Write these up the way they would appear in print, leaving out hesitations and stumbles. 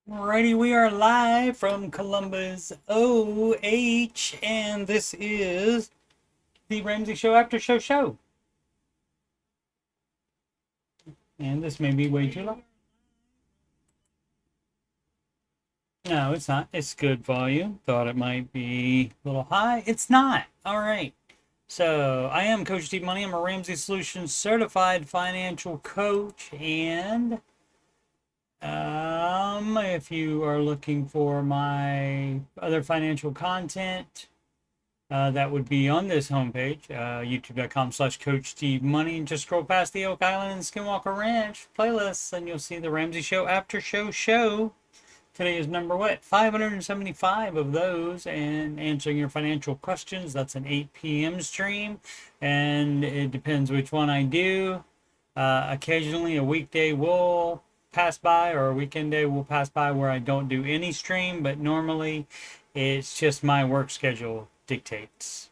Alrighty, we are live from Columbus, OH, and this is the Ramsey Show Aftershow. And this may be way too loud. No, it's not. It's good volume. Thought it might be a little high. It's not. All right. So, I am Coach Steve Money. I'm a Ramsey Solutions certified financial coach, and if you are looking for my other financial content, that would be on this homepage, youtube.com/Coach Steve Money, and just scroll past the Oak Island and Skinwalker Ranch playlists, and you'll see the Ramsey Show After Show. Today is number 575 of those, and answering your financial questions. That's an 8 p.m. stream, and it depends which one I do. Occasionally, a weekday will pass by, or a weekend day will pass by where I don't do any stream, but normally it's just my work schedule dictates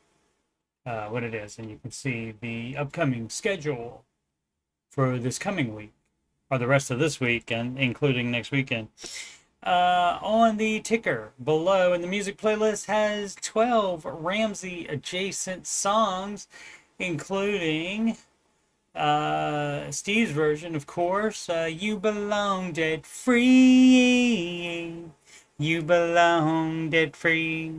what it is, and you can see the upcoming schedule for this coming week, or the rest of this week, and including next weekend. On the ticker below, and the music playlist has 12 Ramsey adjacent songs, including Steve's version, of course. You belong debt free. You belong debt free.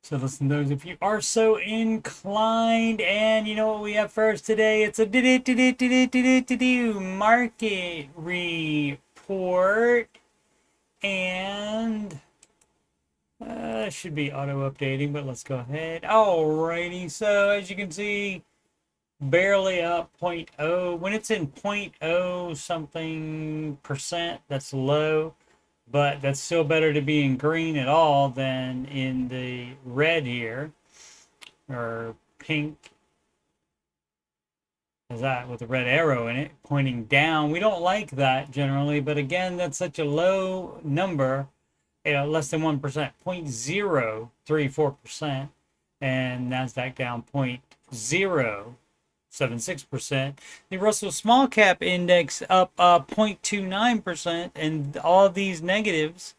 So listen to those if you are so inclined. And you know what we have first today? It's a market report. And should be auto updating, but let's go ahead. Alrighty, so as you can see, barely up 0.0. When it's in 0.0 something percent, that's low, but that's still better to be in green at all than in the red here, or pink, as that with a red arrow in it pointing down. We don't like that generally, but again, that's such a low number, less than 1%, 0.034%, and NASDAQ down 0.076%. The Russell Small Cap Index up 0.29%, and all of these negatives,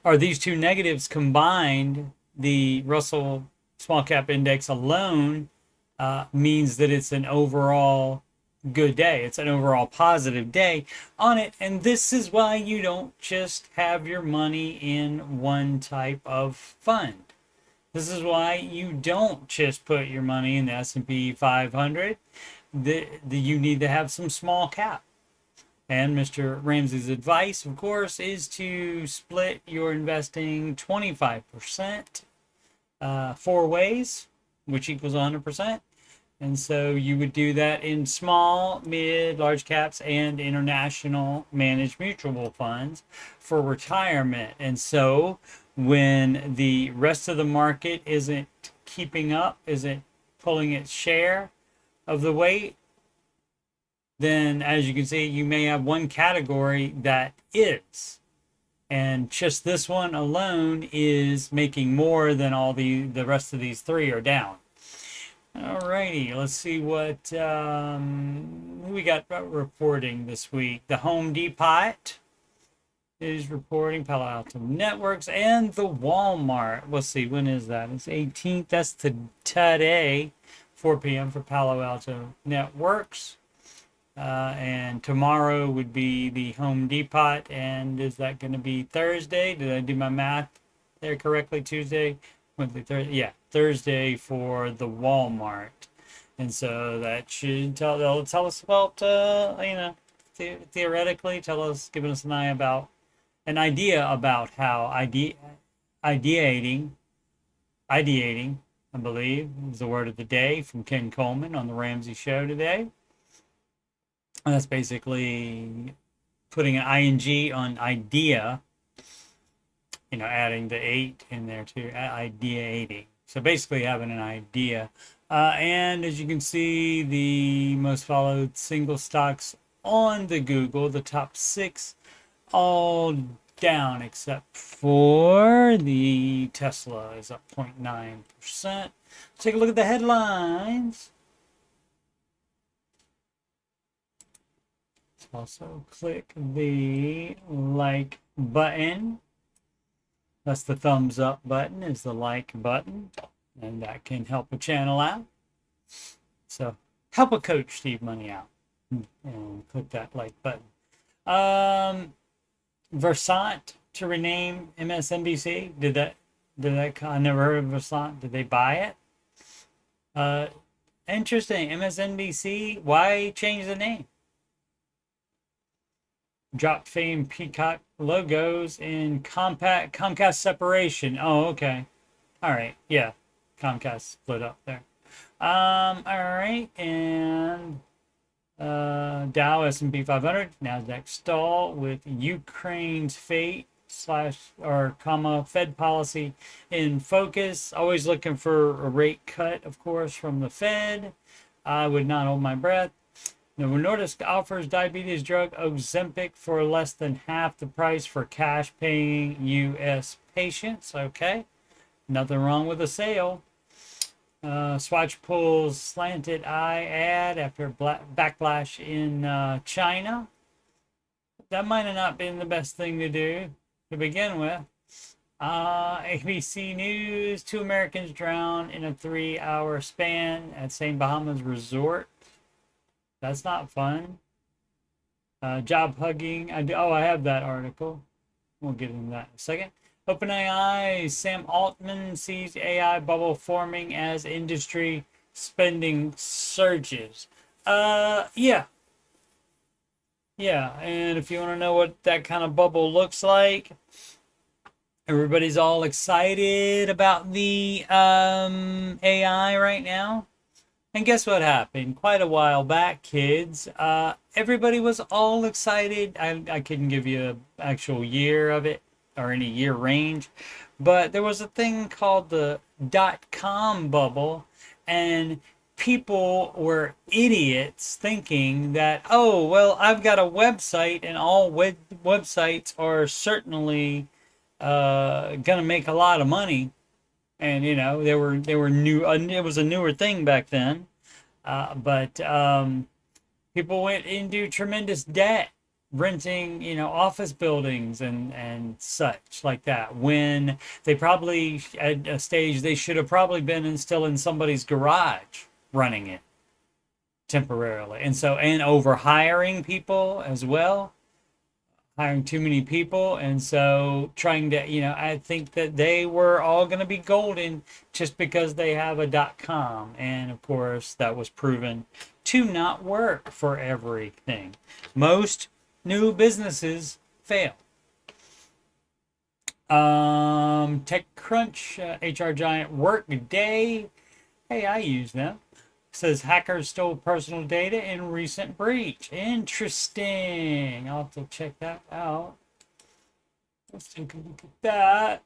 or these two negatives combined, the Russell Small Cap Index alone means that it's an overall good day. It's an overall positive day on it. And this is why you don't just have your money in one type of fund. This is why you don't just put your money in the S&P 500. You need to have some small cap. And Mr. Ramsey's advice, of course, is to split your investing 25% 4 ways, which equals 100%. And so you would do that in small, mid, large caps, and international managed mutual funds for retirement. And so when the rest of the market isn't keeping up, isn't pulling its share of the weight, then as you can see, you may have one category that is. And just this one alone is making more than all the rest of these three are down. Alrighty, let's see what we got reporting this week. The Home Depot is reporting, Palo Alto Networks, and the Walmart. Let's see, when is that? It's 18th. That's today, 4 p.m. for Palo Alto Networks. And tomorrow would be the Home Depot. And is that going to be Thursday? Did I do my math there correctly? Tuesday? Wednesday, Thursday? Yeah, Thursday for the Walmart. And so that should they'll tell us about, theoretically, giving us an idea about how ideating, I believe, is the word of the day from Ken Coleman on the Ramsey Show today. And that's basically putting an ing on idea, adding the 8 in there too, ideating. So basically having an idea. And as you can see, the most followed single stocks on the Google, the top 6, all down except for the Tesla is up 0.9%. Take a look at the headlines. Also click the like button. That's the thumbs up button, is the like button. And that can help a channel out. So help a Coach Steve Money out. And click that like button. Versant to rename MSNBC. Did that I never heard of Versant. Did they buy it? Interesting. MSNBC. Why change the name? Dropped Fame Peacock logos in Comcast separation. Oh, okay. All right. Yeah. Comcast split up there. All right. And Dow S&P 500, Nasdaq stall with Ukraine's fate Fed policy in focus. Always looking for a rate cut, of course, from the Fed. I would not hold my breath. Novo Nordisk offers diabetes drug Ozempic for less than half the price for cash paying U.S. patients. Okay, nothing wrong with a sale. Swatch pulls slanted eye ad after backlash in China. That might have not been the best thing to do to begin with. ABC News, 2 Americans drowned in a 3-hour span at St. Bahamas resort. That's not fun. Job hugging. I have that article. We'll get into that in a second. OpenAI, Sam Altman sees AI bubble forming as industry spending surges. Yeah. And if you want to know what that kind of bubble looks like, everybody's all excited about the AI right now. And guess what happened? Quite a while back, kids, everybody was all excited. I couldn't give you an actual year of it or any year range, but there was a thing called the .com bubble, and people were idiots thinking that, oh, well, I've got a website and all websites are certainly gonna make a lot of money. And you know, they were new. It was a newer thing back then, but people went into tremendous debt, renting, you know, office buildings and such like that. When they probably at a stage they should have probably been still in somebody's garage running it temporarily, and over hiring people as well. Hiring too many people, and so trying to, you know, I think that they were all going to be golden just because they have a .com, and of course that was proven to not work for everything. Most new businesses fail. TechCrunch, HR giant Workday. Hey, I use them. Says hackers stole personal data in recent breach. Interesting. I'll have to check that out. Let's take a look at that.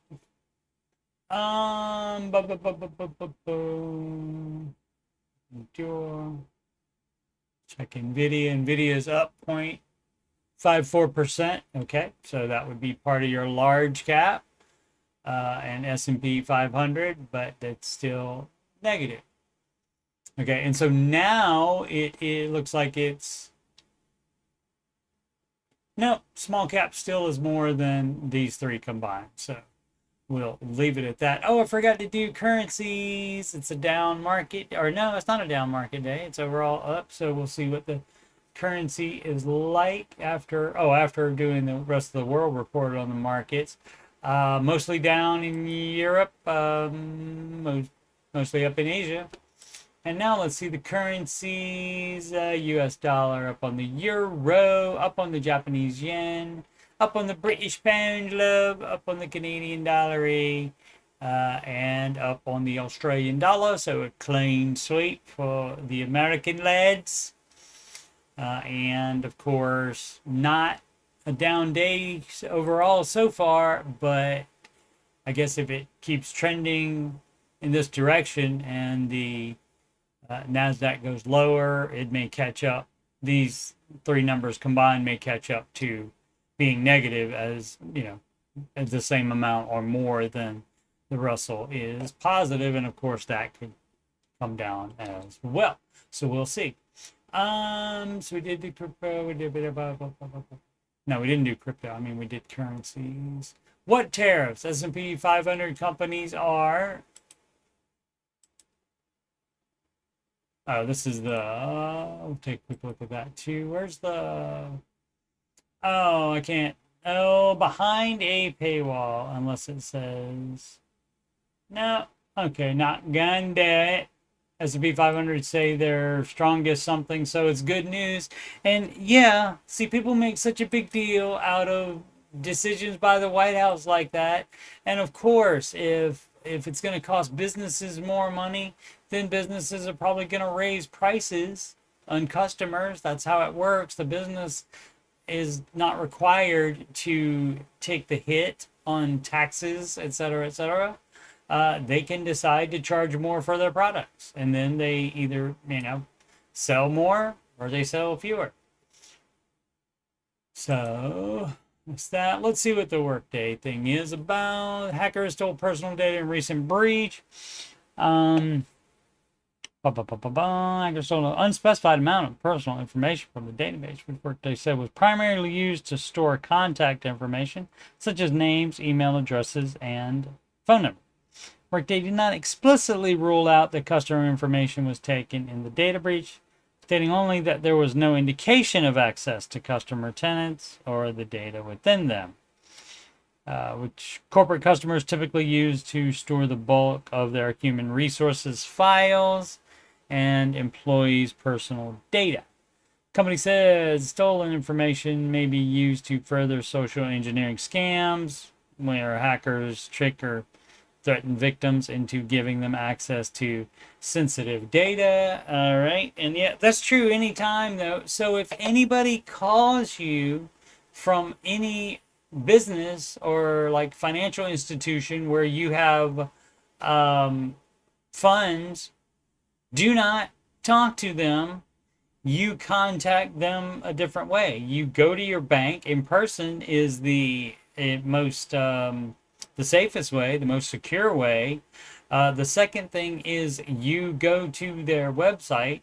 Check NVIDIA. NVIDIA's up 0.54%. Okay, so that would be part of your large cap and S&P 500, but that's still negative. Okay, and so now it looks like it's, no, small cap still is more than these three combined. So we'll leave it at that. Oh, I forgot to do currencies. It's a down market, or no, it's not a down market day. It's overall up. So we'll see what the currency is like after doing the rest of the world report on the markets. Mostly down in Europe, mostly up in Asia. And now let's see the currencies. US dollar up on the euro, up on the Japanese yen, up on the British pound, love, up on the Canadian dollar, and up on the Australian dollar. So a clean sweep for the American lads. And of course, not a down day overall so far, but I guess if it keeps trending in this direction and the NASDAQ goes lower, it may catch up. These three numbers combined may catch up to being negative, as you know, at the same amount or more than the Russell is positive, and of course that could come down as well. So we'll see. So we did do crypto. We did no, we didn't do crypto. I mean, we did currencies. What tariffs? S&P 500 companies are. Oh, this is the. We'll take a quick look at that too. Where's the? Oh, I can't. Oh, behind a paywall, unless it says. No. Okay, not gonna do it. S&P 500 say they're strongest something, so it's good news. And yeah, see, people make such a big deal out of decisions by the White House like that. And of course, if it's going to cost businesses more money, then businesses are probably going to raise prices on customers. That's how it works. The business is not required to take the hit on taxes, et cetera, et cetera. They can decide to charge more for their products, and then they either sell more or they sell fewer. So what's that? Let's see what the workday thing is about. Hackers stole personal data in recent breach. Hackers stole an unspecified amount of personal information from the database, which Workday said was primarily used to store contact information such as names, email addresses, and phone numbers. Workday did not explicitly rule out that customer information was taken in the data breach, stating only that there was no indication of access to customer tenants or the data within them, which corporate customers typically use to store the bulk of their human resources files and employees' personal data. Company says stolen information may be used to further social engineering scams, where hackers trick or threaten victims into giving them access to sensitive data. All right. And yeah, that's true anytime though. So if anybody calls you from any business or like financial institution where you have funds, do not talk to them. You contact them a different way. You go to your bank in person is the most the safest way, the most secure way. The second thing is you go to their website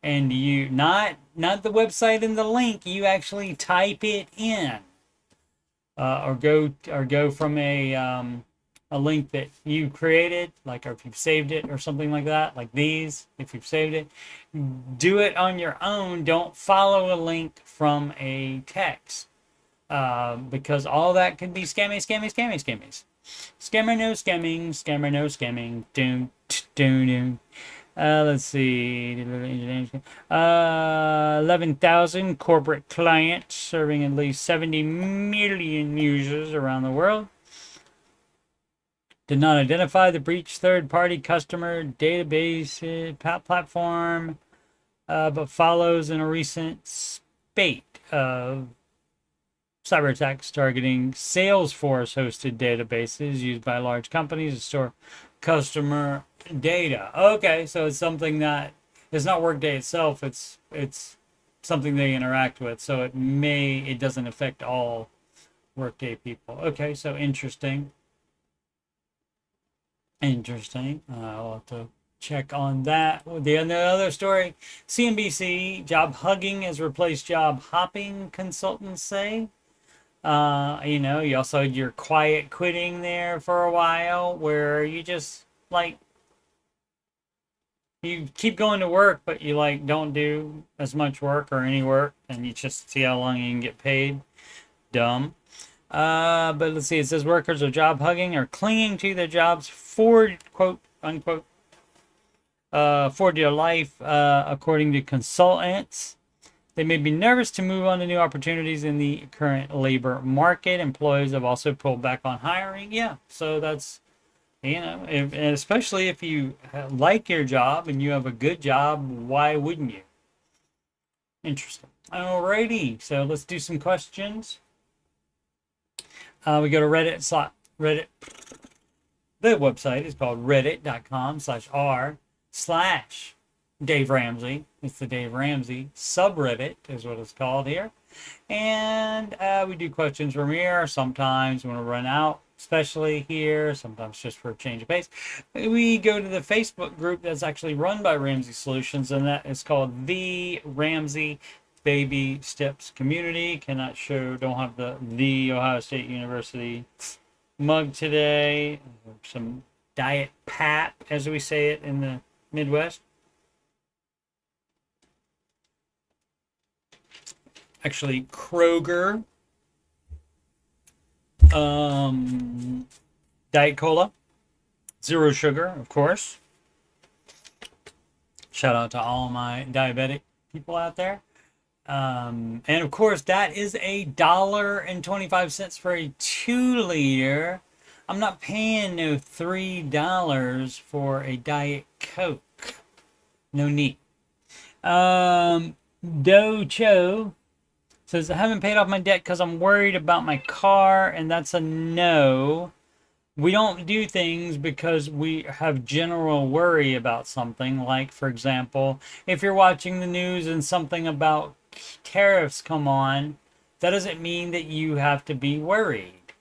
and you not the website and the link, you actually type it in, or go from a link that you created, like, or if you've saved it or something like that, like these. If you've saved it, do it on your own. Don't follow a link from a text. Because all that can be scammy. Scammer no scamming, scammer no scamming. Let's see. 11,000 corporate clients serving at least 70 million users around the world. Did not identify the breached third-party customer database platform, but follows in a recent spate of cyber attacks targeting Salesforce-hosted databases used by large companies to store customer data. Okay, so it's something that it's not Workday itself. It's something they interact with. So it doesn't affect all Workday people. Okay, so interesting. I'll have to check on that. The other story: CNBC, job hugging has replaced job hopping, consultants say. You also had your quiet quitting there for a while, where you just like you keep going to work, but you like don't do as much work or any work, and you just see how long you can get paid. Dumb. But let's see. It says workers are job hugging or clinging to their jobs for quote unquote for dear life, according to consultants. They may be nervous to move on to new opportunities in the current labor market. Employees have also pulled back on hiring. Yeah, so that's, and especially if you like your job and you have a good job, why wouldn't you? Interesting. Alrighty, so let's do some questions. We go to Reddit. The website is called reddit.com/r/Dave Ramsey. It's the Dave Ramsey subreddit is what it's called here. And we do questions from here. Sometimes when we run out, especially here, sometimes just for a change of pace, we go to the Facebook group that's actually run by Ramsey Solutions, and that is called the Ramsey Baby Steps Community. Cannot show, don't have the Ohio State University mug today. Some Diet Pat, as we say it in the Midwest. Actually, Kroger. Diet Cola. Zero sugar, of course. Shout out to all my diabetic people out there. And of course, that is $1.25 for a 2-liter. I'm not paying no $3 for a Diet Coke. No need. Docho says, I haven't paid off my debt because I'm worried about my car, and that's a no. We don't do things because we have general worry about something. Like, for example, if you're watching the news and something about tariffs come on, that doesn't mean that you have to be worried.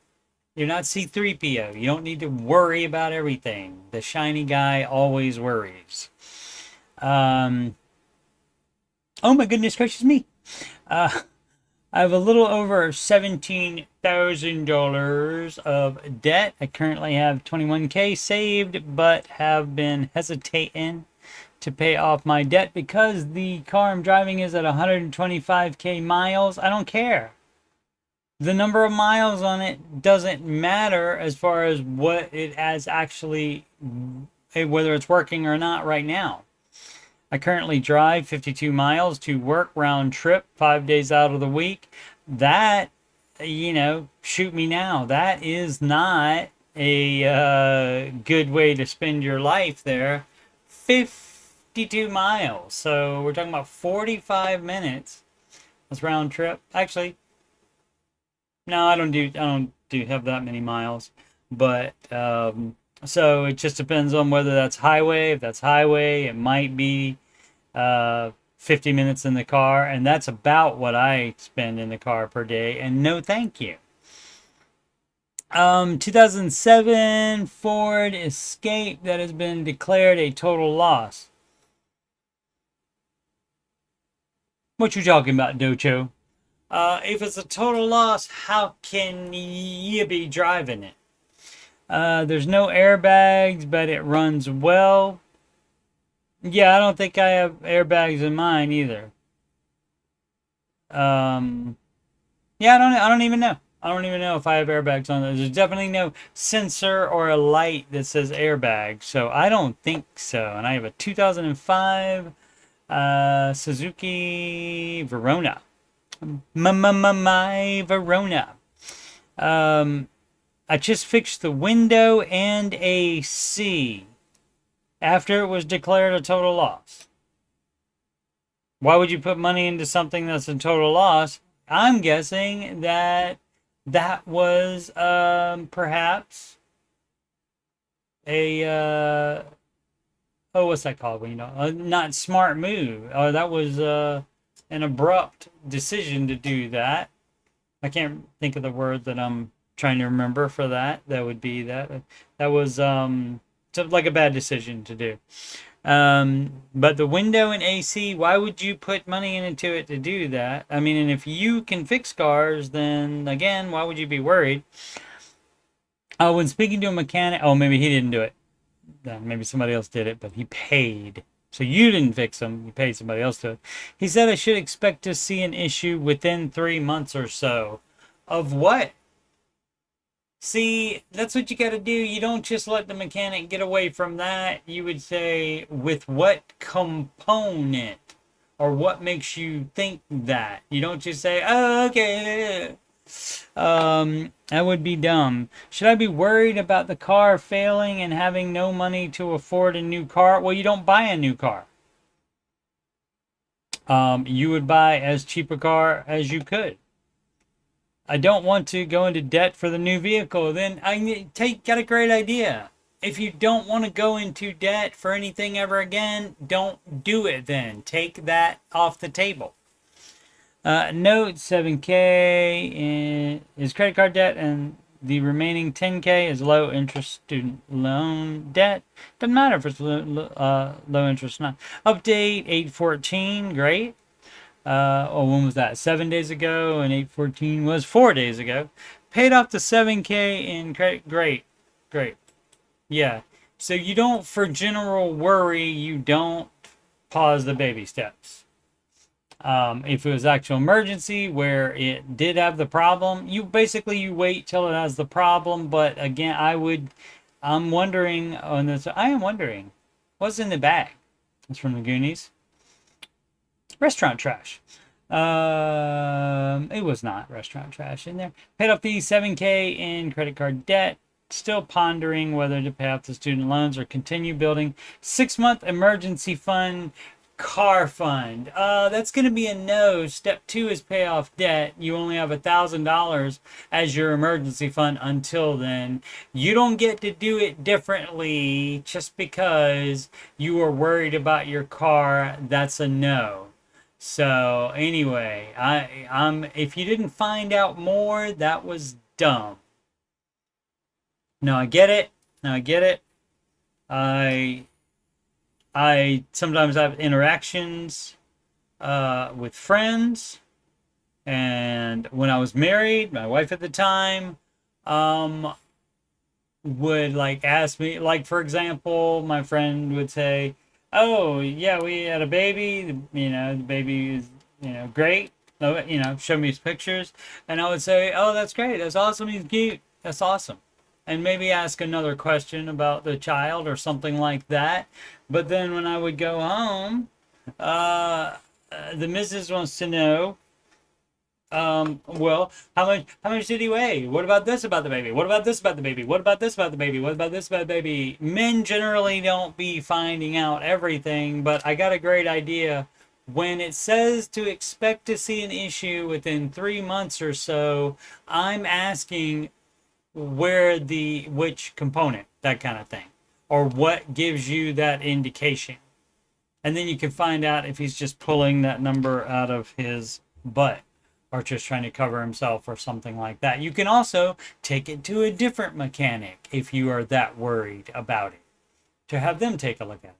You're not C-3PO. You don't need to worry about everything. The shiny guy always worries. Oh my goodness gracious me. I have a little over $17,000 of debt. I currently have $21K saved, but have been hesitating to pay off my debt because the car I'm driving is at 125K miles. I don't care. The number of miles on it doesn't matter as far as what it has actually, whether it's working or not right now. I currently drive 52 miles to work round trip 5 days out of the week. That, shoot me now. That is not a good way to spend your life there. 52 miles. So we're talking about 45 minutes. That's round trip. Actually, no, I don't have that many miles. But so it just depends on whether that's highway. If that's highway, it might be 50 minutes in the car, and that's about what I spend in the car per day, and no thank you. 2007 Ford Escape that has been declared a total loss. What you talking about, Docho? If it's a total loss, how can you be driving it? There's no airbags, but it runs well. Yeah, I don't think I have airbags in mine either. Yeah, I don't even know. I don't even know if I have airbags on those. There's definitely no sensor or a light that says airbag, so I don't think so. And I have a 2005 Suzuki Verona. My Verona. I just fixed the window and AC after it was declared a total loss. Why would you put money into something that's a total loss? I'm guessing that was perhaps a what's that called when not smart move. That was an abrupt decision to do that. I can't think of the word that I'm trying to remember for that. That would be that was like a bad decision to do. But the window and AC, why would you put money into it to do that? I mean, and if you can fix cars, then again, why would you be worried? When speaking to a mechanic, maybe he didn't do it. Maybe somebody else did it, but he paid. So you didn't fix them, you paid somebody else to it. He said I should expect to see an issue within 3 months or so. Of what? See, that's what you got to do. You don't just let the mechanic get away from that. You would say, with what component? Or what makes you think that? You don't just say, oh, okay. That would be dumb. Should I be worried about the car failing and having no money to afford a new car? Well, you don't buy a new car. You would buy as cheap a car as you could. I don't want to go into debt for the new vehicle. Then got a great idea. If you don't want to go into debt for anything ever again, don't do it then. Take that off the table. Note 7K is credit card debt and The remaining 10K is low interest student loan debt. Doesn't matter if it's low interest or not. Update 814, great. When was that? 7 days ago, and 814 was 4 days ago. Paid off the 7K in credit. Great. Yeah. So you don't, for general worry, you don't pause the baby steps. If it was actual emergency where it did have the problem, you wait till it has the problem. But again, I'm wondering on this. I am wondering what's in the bag. It's from the Goonies. Restaurant trash. It was not restaurant trash in there. Paid off the 7K in credit card debt. Still pondering whether to pay off the student loans or continue building 6-month emergency fund. Car fund. That's going to be a no. Step 2 is pay off debt. You only have $1,000 as your emergency fund until then. You don't get to do it differently just because you are worried about your car. That's a no. So anyway, if you didn't find out more, that was dumb. No, I get it. I sometimes have interactions with friends, and when I was married, my wife at the time would ask me, for example, my friend would say, "Oh yeah, we had a baby. The baby is great. Show me his pictures," and I would say, "Oh, that's great. That's awesome. He's cute. That's awesome." And maybe ask another question about the child or something like that. But then when I would go home, the missus wants to know, well, how much did he weigh? What about this about the baby? What about this about the baby? What about this about the baby? What about this about the baby? Men generally don't be finding out everything, but I got a great idea. When it says to expect to see an issue within 3 months or so, I'm asking which component, that kind of thing, or what gives you that indication, and then you can find out if he's just pulling that number out of his butt or just trying to cover himself or something like that. You can also take it to a different mechanic if you are that worried about it, to have them take a look at it.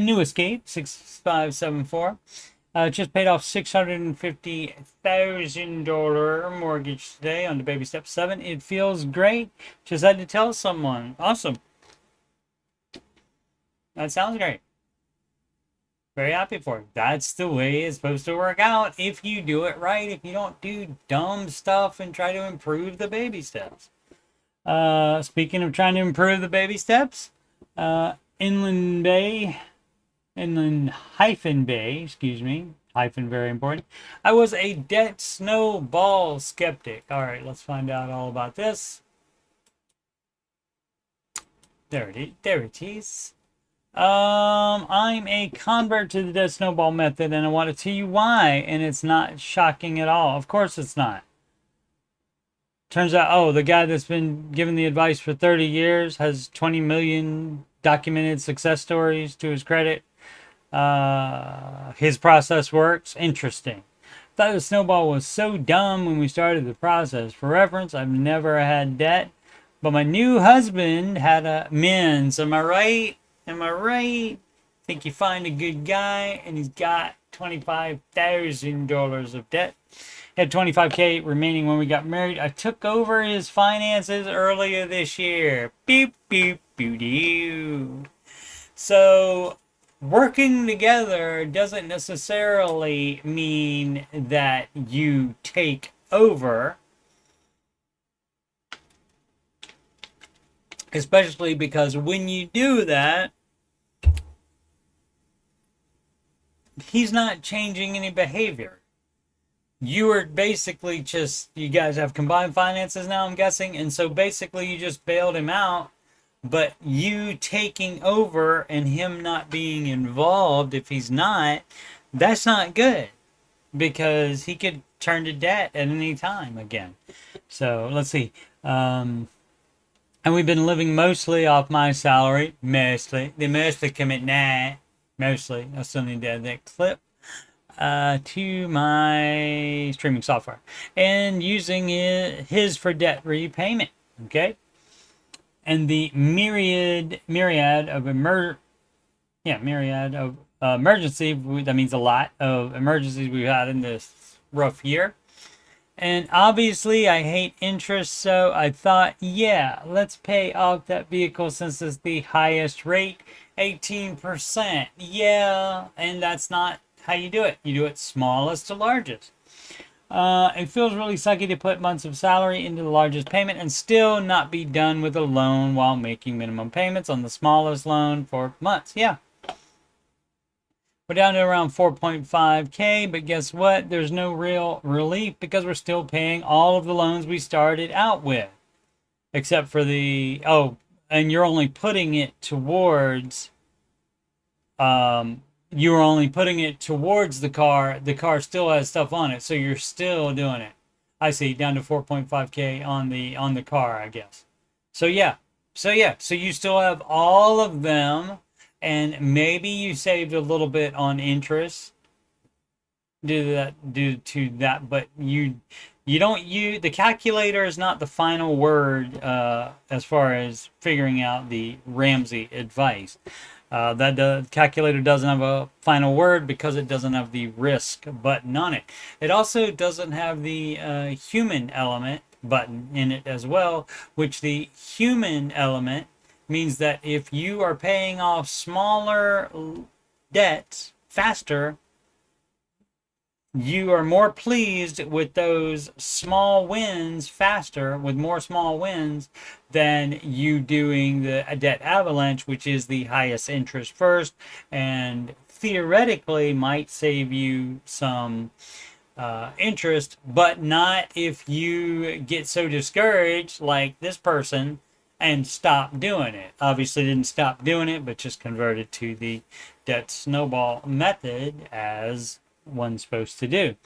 New Escape 6574. Just paid off $650,000 mortgage today on the baby step 7. It feels great. Just had to tell someone. Awesome. That sounds great. Very happy for you. That's the way it's supposed to work out if you do it right. If you don't do dumb stuff and try to improve the baby steps. Speaking of trying to improve the baby steps, Inland hyphen Bay, excuse me, hyphen very important. I was a debt snowball skeptic. All right, let's find out all about this. There it is. I'm a convert to the debt snowball method, and I want to tell you why, and it's not shocking at all. Of course it's not. Turns out, the guy that's been giving the advice for 30 years has 20 million documented success stories to his credit. His process works. Interesting. Thought the snowball was so dumb when we started the process. For reference, I've never had debt, but my new husband had a men's. Am I right? Think you find a good guy, and he's got $25,000 of debt. Had $25K remaining when we got married. I took over his finances earlier this year. Beep, beep, boo doo. So working together doesn't necessarily mean that you take over, especially because when you do that, he's not changing any behavior. You are basically you guys have combined finances now, I'm guessing, and so basically you just bailed him out. But you taking over and him not being involved, if he's not, that's not good, because he could turn to debt at any time again. So let's see. And we've been living mostly off my salary. Mostly. They mostly come at night. Mostly. I still need to add that clip. to my streaming software and using his for debt repayment. Okay, and the myriad of emergency. That means a lot of emergencies we've had in this rough year. And obviously, I hate interest, so I thought, yeah, let's pay off that vehicle since it's the highest rate, 18%. Yeah, and that's not how you do it. You do it smallest to largest. It feels really sucky to put months of salary into the largest payment and still not be done with a loan while making minimum payments on the smallest loan for months. Yeah. We're down to around 4.5K, but guess what? There's no real relief because we're still paying all of the loans we started out with. Except for the, and you're only putting it towards, you're only putting it towards the car. The car still has stuff on it, so you're still doing it. I see, down to 4.5K on the car, I guess. So yeah, so you still have all of them. And maybe you saved a little bit on interest due to that, but the calculator is not the final word as far as figuring out the Ramsey advice. The calculator doesn't have a final word because it doesn't have the risk button on it. It also doesn't have the human element button in it as well, which the human element means that if you are paying off smaller debts faster, you are more pleased with those small wins faster, with more small wins, than you doing the debt avalanche, which is the highest interest first, and theoretically might save you some interest, but not if you get so discouraged like this person and stop doing it. Obviously didn't stop doing it, but just converted to the debt snowball method as one's supposed to do.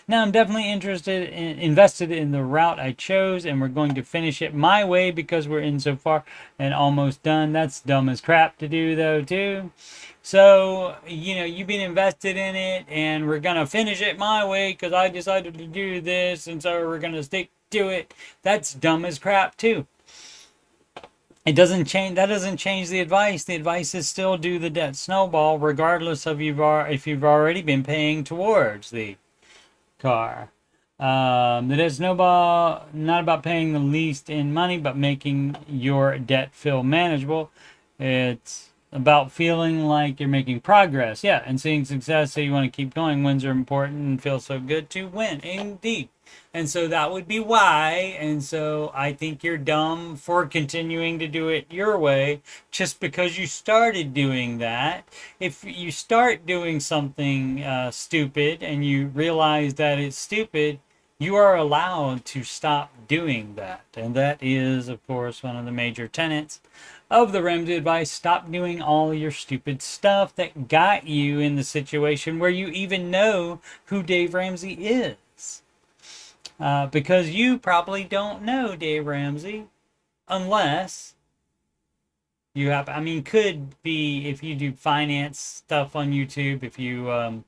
Now I'm definitely invested in the route I chose, and we're going to finish it my way because we're in so far and almost done. That's dumb as crap to do though too. So, you've been invested in it, and we're going to finish it my way because I decided to do this, and so we're going to stick to it. That's dumb as crap too. It doesn't change. That doesn't change the advice. The advice is still do the debt snowball, regardless of if you've already been paying towards the car. The debt snowball, not about paying the least in money, but making your debt feel manageable. It's about feeling like you're making progress. Yeah, and seeing success, so you want to keep going. Wins are important and feel so good to win. Indeed. And so that would be why. And so I think you're dumb for continuing to do it your way just because you started doing that. If you start doing something stupid and you realize that it's stupid, you are allowed to stop doing that. And that is, of course, one of the major tenets of the Ramsey advice. Stop doing all your stupid stuff that got you in the situation where you even know who Dave Ramsey is. Because you probably don't know Dave Ramsey unless you have, could be if you do finance stuff on YouTube, if you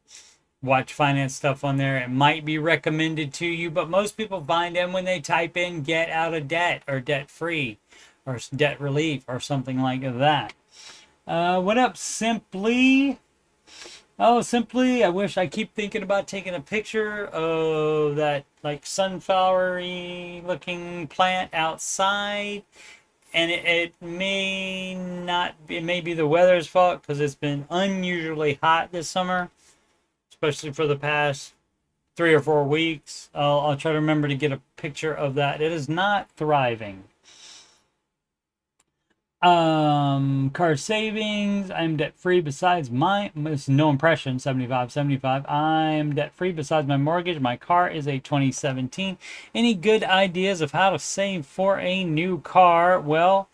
watch finance stuff on there, it might be recommended to you, but most people find him when they type in get out of debt or debt free or debt relief or something like that. What up, Simply? Oh, Simply, I wish. I keep thinking about taking a picture of that like sunflowery looking plant outside, and it may not be, it may be the weather's fault because it's been unusually hot this summer, especially for the past 3 or 4 weeks. I'll try to remember to get a picture of that. It is not thriving. Car savings. I'm debt free besides my, no impression, 75. I'm debt free besides my mortgage. My car is a 2017. Any good ideas of how to save for a new car? Well,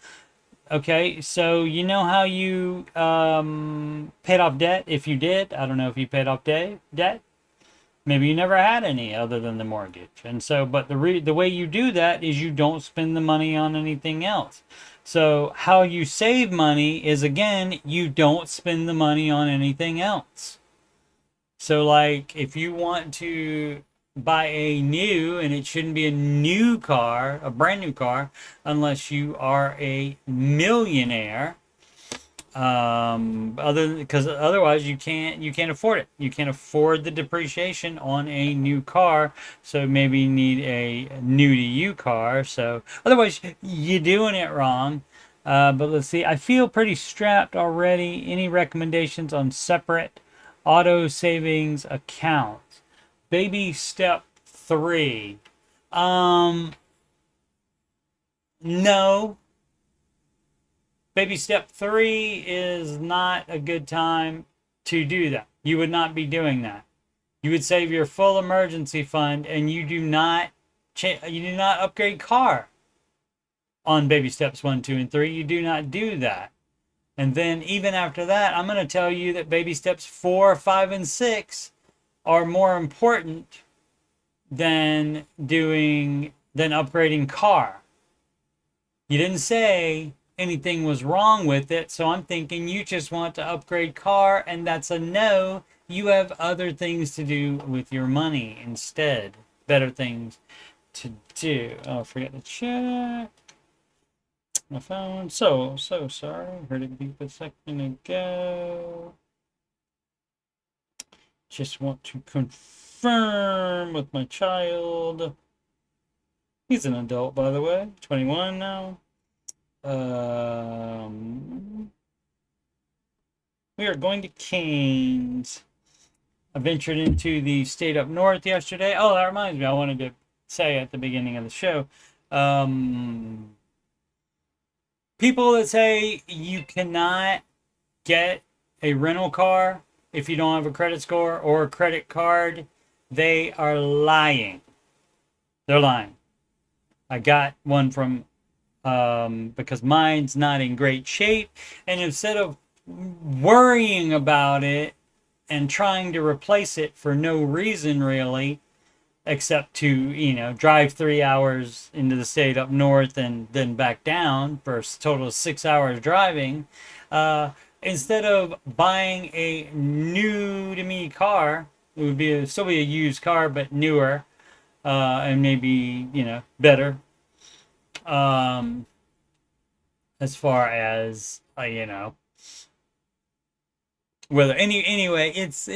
okay, so you know how you paid off debt? If you did, I don't know if you paid off debt. Maybe you never had any other than the mortgage. And so, but the way you do that is you don't spend the money on anything else. So how you save money is, again, you don't spend the money on anything else. So, like, if you want to buy a new, and it shouldn't be a new car, a brand new car, unless you are a millionaire. Other because otherwise you can't afford it. You can't afford the depreciation on a new car. So maybe you need a new to you car. So otherwise you're doing it wrong. But let's see. I feel pretty strapped already. Any recommendations on separate auto savings accounts? Baby step 3. Um, no. Baby step 3 is not a good time to do that. You would not be doing that. You would save your full emergency fund, and you do not upgrade car on baby steps 1, 2, and 3. You do not do that. And then even after that, I'm going to tell you that baby steps 4, 5, and 6 are more important than upgrading car. You didn't say anything was wrong with it, so I'm thinking you just want to upgrade car, and that's a no. You have other things to do with your money instead. Better things to do. Oh, I forgot to check my phone. So sorry. Heard it beep a second ago. Just want to confirm with my child. He's an adult, by the way. 21 now. We are going to Canes. I ventured into the state up north yesterday. Oh, that reminds me. I wanted to say at the beginning of the show. People that say you cannot get a rental car if you don't have a credit score or a credit card, they are lying. They're lying. I got one from because mine's not in great shape, and instead of worrying about it and trying to replace it for no reason really, except to drive 3 hours into the state up north and then back down for a total of 6 hours driving, instead of buying a new to me car, it would still be a used car but newer, and maybe better, as far as whether anyway, it's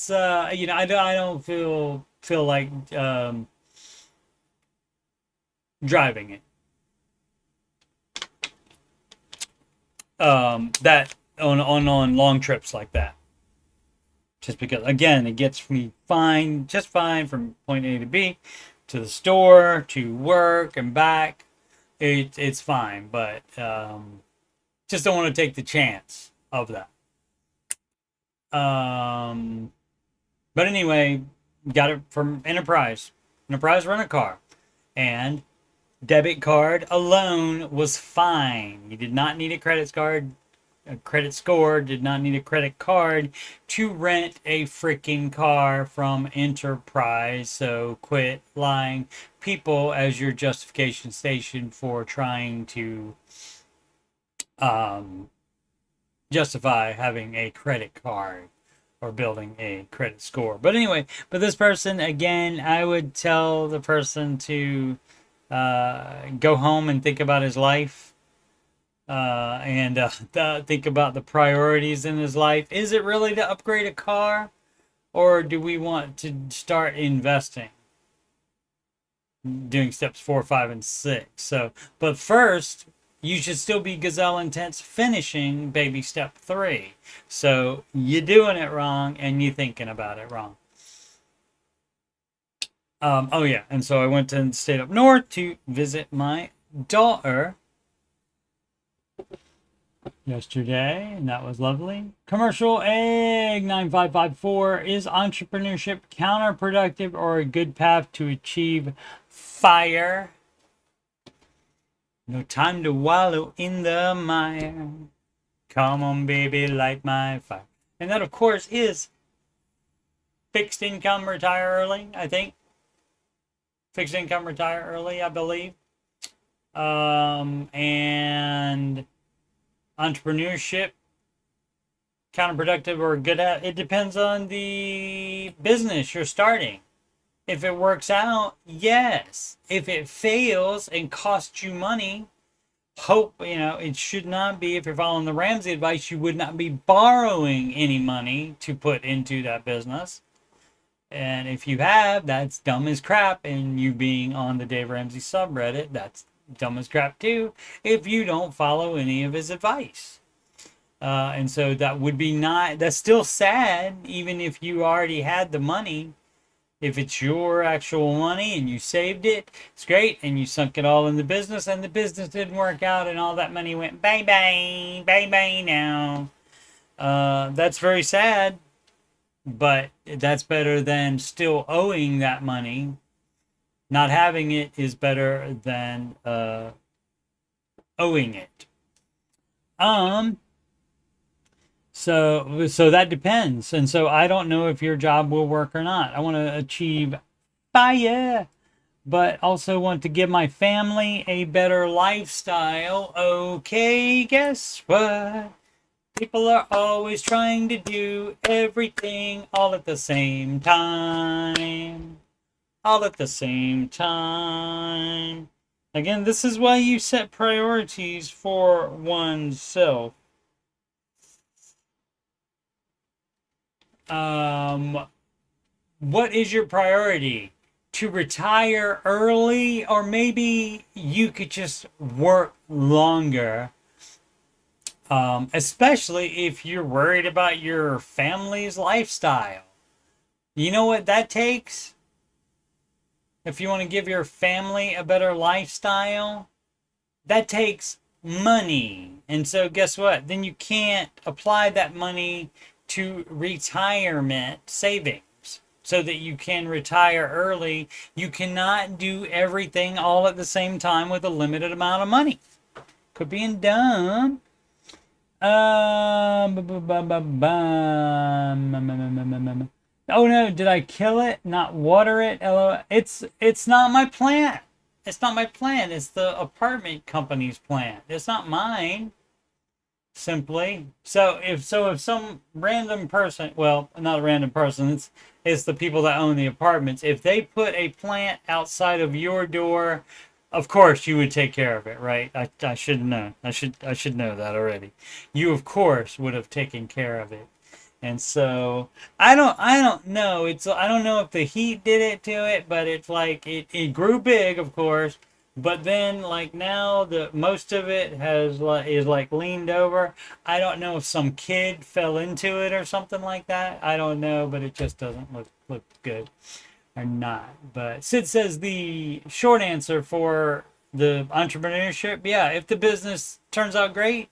I don't feel like driving it, that on long trips like that, just because again it gets me just fine from point A to B, to the store, to work and back. It's fine, but just don't want to take the chance of that. But anyway, got it from Enterprise Rent a Car, and debit card alone was fine. You did not need a credit score, did not need a credit card to rent a freaking car from Enterprise. So quit lying people as your justification station for trying to justify having a credit card or building a credit score. But anyway, this person, again, I would tell the person to go home and think about his life, and think about the priorities in his life. Is it really to upgrade a car, or do we want to start investing, doing steps 4, 5, and 6? So, but first, you should still be gazelle intense finishing baby step 3. So you're doing it wrong and you're thinking about it wrong. Oh yeah, and so I went to the state up north to visit my daughter yesterday, and that was lovely. Commercial Egg 9554: is entrepreneurship counterproductive or a good path to achieve fire? No time to wallow in the mire. Come on, baby, light my fire. And that, of course, is fixed income retire early, I think. Fixed income retire early, I believe. And entrepreneurship counterproductive or good at. It depends on the business you're starting. If it works out, yes. If it fails and costs you money, it should not be. If you're following the Ramsey advice, you would not be borrowing any money to put into that business. And if you have, that's dumb as crap. And you being on the Dave Ramsey subreddit, that's dumb as crap too, if you don't follow any of his advice. And so that would be that's still sad, even if you already had the money. If it's your actual money and you saved it, it's great, and you sunk it all in the business, and the business didn't work out, and all that money went bye-bye, bye-bye now. That's very sad, but that's better than still owing that money. Not having it is better than owing it. So that depends. And so I don't know if your job will work or not. I want to achieve fire, but also want to give my family a better lifestyle. Okay, guess what? People are always trying to do everything all at the same time. All at the same time. Again, this is why you set priorities for oneself. What is your priority? To retire early, or maybe you could just work longer? Especially if you're worried about your family's lifestyle. You know what that takes? If you want to give your family a better lifestyle, that takes money. And so guess what? Then you can't apply that money to retirement savings so that you can retire early. You cannot do everything all at the same time with a limited amount of money. Quit being dumb. Oh no, did I kill it? Not water it? It's not my plant. It's not my plant. It's the apartment company's plant. It's not mine. Simply. So if some random person, well, not a random person, it's the people that own the apartments, if they put a plant outside of your door, of course you would take care of it, right? I should know. I should know that already. You of course would have taken care of it. And so I don't know. I don't know if the heat did it to it, but it's like it grew big, of course. But then, like now, most of it is like leaned over. I don't know if some kid fell into it or something like that. I don't know, but it just doesn't look good or not. But Sid says the short answer for the entrepreneurship, yeah, if the business turns out great,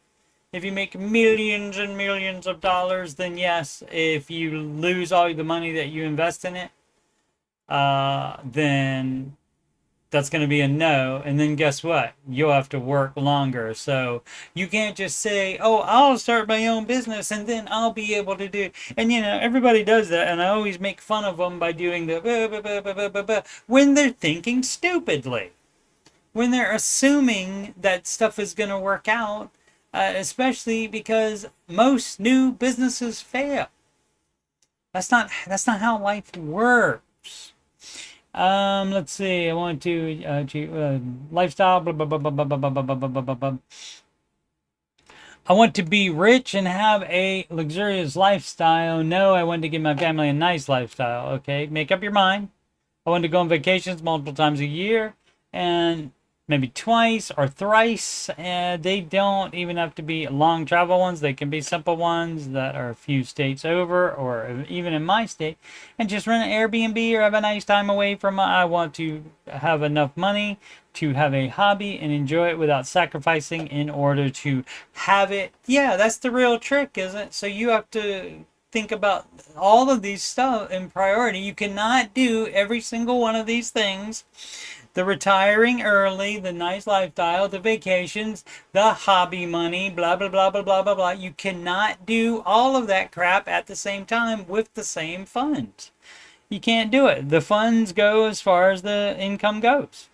if you make millions and millions of dollars, then yes. If you lose all the money that you invest in it, then that's going to be a no. And then guess what? You'll have to work longer. So you can't just say, oh, I'll start my own business and then I'll be able to do. And everybody does that. And I always make fun of them by doing the when they're thinking stupidly, when they're assuming that stuff is going to work out, especially because most new businesses fail. That's not how life works. Let's see. I want to lifestyle. Blah, blah, blah, blah, blah, blah, blah, blah, blah, blah. I want to be rich and have a luxurious lifestyle. No, I want to give my family a nice lifestyle. Okay, make up your mind. I want to go on vacations multiple times a year, and maybe twice or thrice. And they don't even have to be long travel ones. They can be simple ones that are a few states over, or even in my state, and just rent an Airbnb or have a nice time away from. I want to have enough money to have a hobby and enjoy it without sacrificing in order to have it. Yeah, that's the real trick, isn't it? So you have to think about all of these stuff in priority. You cannot do every single one of these things. The retiring early, the nice lifestyle, the vacations, the hobby money, blah, blah, blah, blah, blah, blah, blah. You cannot do all of that crap at the same time with the same funds. You can't do it. The funds go as far as the income goes.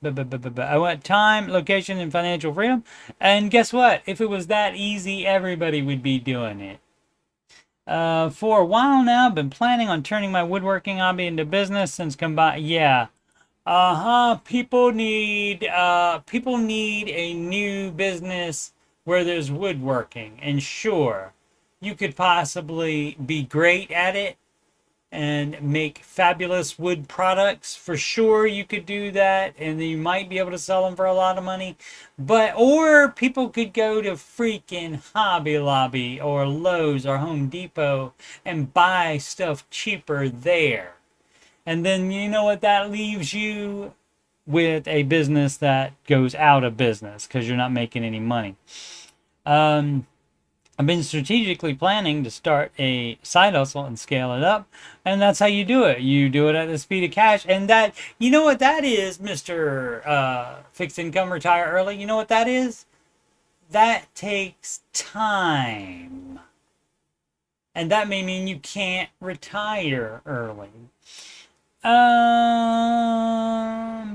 I want time, location, and financial freedom. And guess what? If it was that easy, everybody would be doing it. For a while now, I've been planning on turning my woodworking hobby into business since combined. Yeah. People need a new business where there's woodworking. And sure, you could possibly be great at it and make fabulous wood products. For sure you could do that, and you might be able to sell them for a lot of money. But or people could go to freaking Hobby Lobby or Lowe's or Home Depot and buy stuff cheaper there. And then you know what that leaves you with? A business that goes out of business because you're not making any money. I've been strategically planning to start a side hustle and scale it up. And that's how you do it. You do it at the speed of cash. And that, you know what that is, Mr. Fixed Income Retire Early? You know what that is? That takes time. And that may mean you can't retire early. To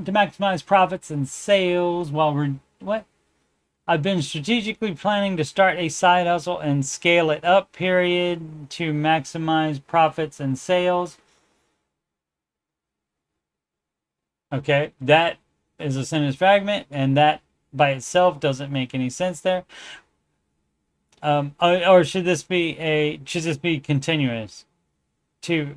maximize profits and sales while what? I've been strategically planning to start a side hustle and scale it up, period, to maximize profits and sales. Okay, that is a sentence fragment, and that by itself doesn't make any sense there. Or should this be continuous? To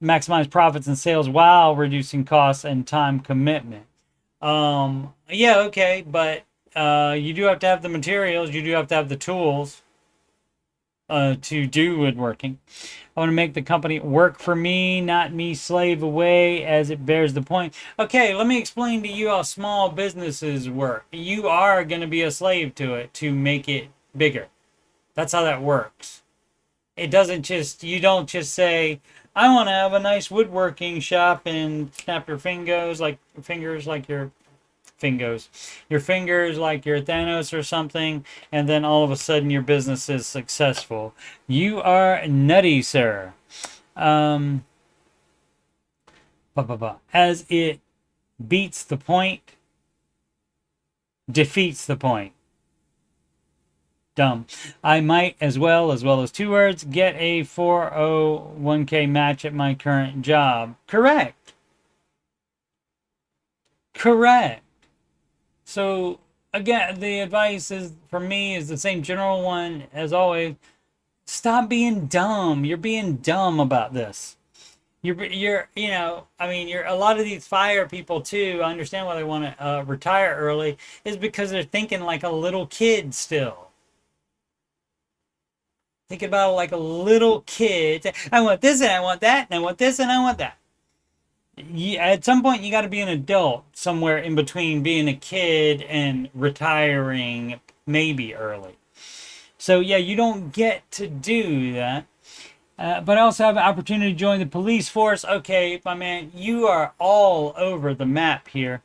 maximize profits and sales while reducing costs and time commitment. Yeah, okay, but you do have to have the materials, you do have to have the tools to do woodworking. I want to make the company work for me, not me slave away, as it bears the point. Okay, let me explain to you how small businesses work. You are going to be a slave to it to make it bigger. That's how that works. It doesn't just, you don't just say, I want to have a nice woodworking shop and snap your fingers like your fingers like your Thanos or something, and then all of a sudden your business is successful. You are nutty, sir. As it beats the point, defeats the point. Dumb. I might as well as 2 words, get a 401k match at my current job. Correct. So again, the advice is for me is the same general one as always. Stop being dumb. You're being dumb about this. You're a lot of these fire people too. I understand why they want to retire early is because they're thinking like a little kid still. Think about it like a little kid. I want this and I want that and I want this and I want that. At some point, you got to be an adult somewhere in between being a kid and retiring maybe early. So yeah, you don't get to do that. But I also have an opportunity to join the police force. Okay, my man, you are all over the map here.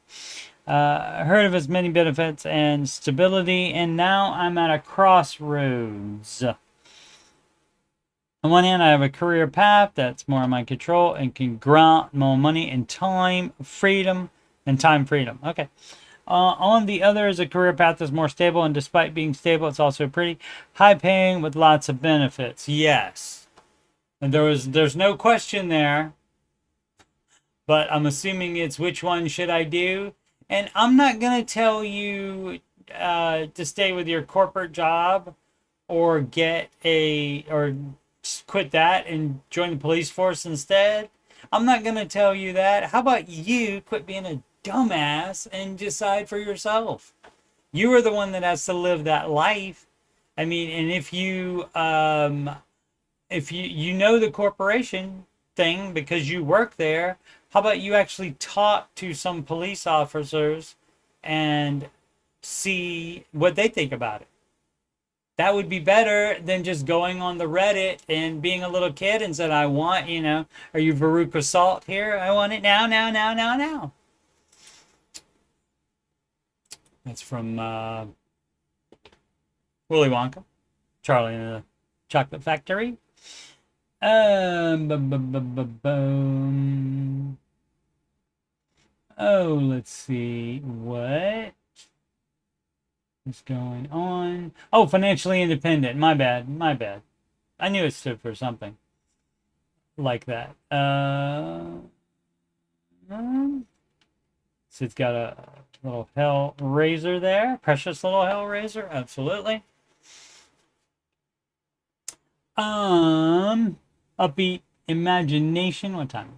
Heard of its many benefits and stability, and now I'm at a crossroads. On one hand, I have a career path that's more in my control and can grant more money and time freedom. Okay. On the other is a career path that's more stable, and despite being stable, it's also pretty high paying with lots of benefits. Yes. And there's no question there. But I'm assuming it's which one should I do? And I'm not going to tell you to stay with your corporate job or quit that and join the police force instead. I'm not going to tell you that. How about you quit being a dumbass and decide for yourself? You are the one that has to live that life. I mean, and if you know the corporation thing because you work there, how about you actually talk to some police officers and see what they think about it? That would be better than just going on the Reddit and being a little kid and said, I want, are you Veruca Salt here? I want it now. That's from Willy Wonka, Charlie and the Chocolate Factory. Oh, let's see. What is going on? Oh, financially independent. My bad. My bad. I knew it stood for something like that. So it's got a little hell razor there. Precious little hell razor. Absolutely. Upbeat imagination. What time?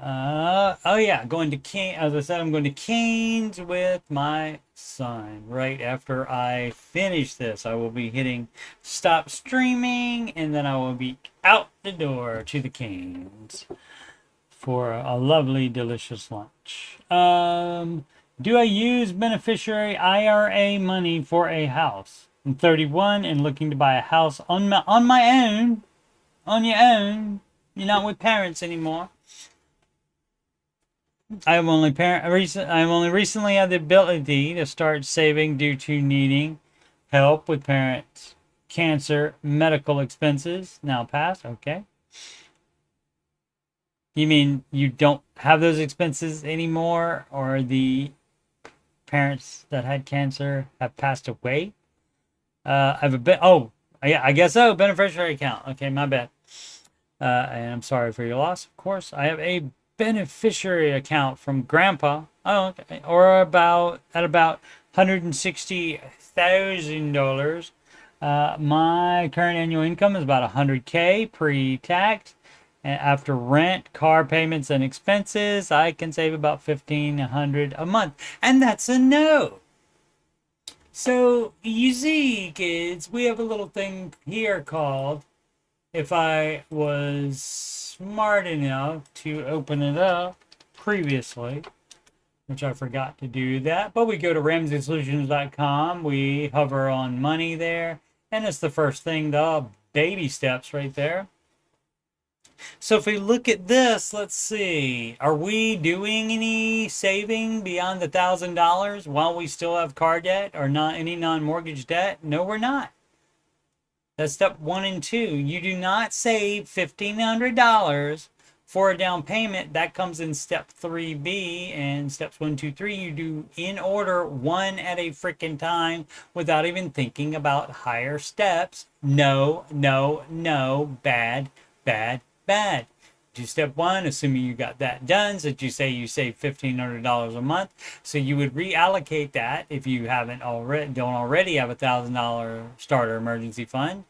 Oh yeah, going to Kane. As I said, I'm going to Canes with my son. Right after I finish this, I will be hitting stop streaming, and then I will be out the door to the Canes for a lovely, delicious lunch. Do I use beneficiary IRA money for a house? I'm 31 and looking to buy a house on my own. On your own. You're not with parents anymore. I've only recently had the ability to start saving due to needing help with parents' cancer medical expenses. Now past, okay. You mean you don't have those expenses anymore, or the parents that had cancer have passed away? I have a bit. Oh, yeah, I guess so. Beneficiary account. Okay, my bad. And I'm sorry for your loss, of course. I have a beneficiary account from Grandpa. Oh, okay. Or about $160,000. My current annual income is about 100K pre-tax. And after rent, car payments, and expenses, I can save about 1,500 a month. And that's a no. So, you see, kids, we have a little thing here called, if I was smart enough to open it up previously, which I forgot to do that, but we go to RamseySolutions.com, we hover on money there, and it's the first thing, the baby steps right there. So if we look at this, let's see, are we doing any saving beyond the $1,000 while we still have car debt or not any non-mortgage debt? No, we're not. That's step 1 and 2. You do not save $1,500 for a down payment. That comes in step 3B, and steps 1, 2, 3 you do in order, one at a freaking time, without even thinking about higher steps. No, no, no, bad, bad, bad. Do step 1, assuming you got that done, so that you say you save $1,500 a month. So you would reallocate that if you don't already have $1,000 starter emergency fund.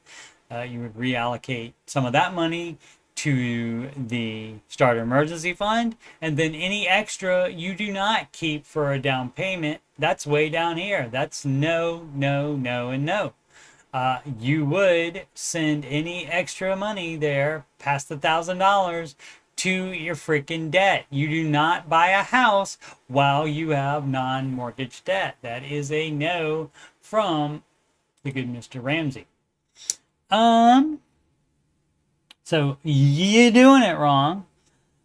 You would reallocate some of that money to the starter emergency fund, and then any extra you do not keep for a down payment. That's way down here. That's no, no, no, and no. You would send any extra money there past the $1,000 to your freaking debt. You do not buy a house while you have non-mortgage debt. That is a no from the good Mr. Ramsey. So you're doing it wrong.